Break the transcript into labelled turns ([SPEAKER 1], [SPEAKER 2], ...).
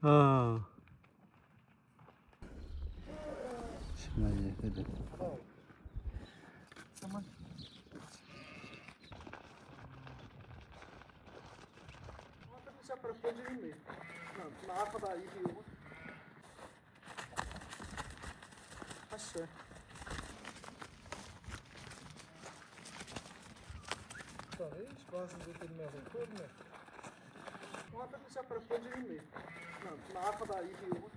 [SPEAKER 1] اه شمالية كده.
[SPEAKER 2] Talvez possa determinar tudo, né? Uma coisa para poder ir mesmo. Não, na APA daí, viu?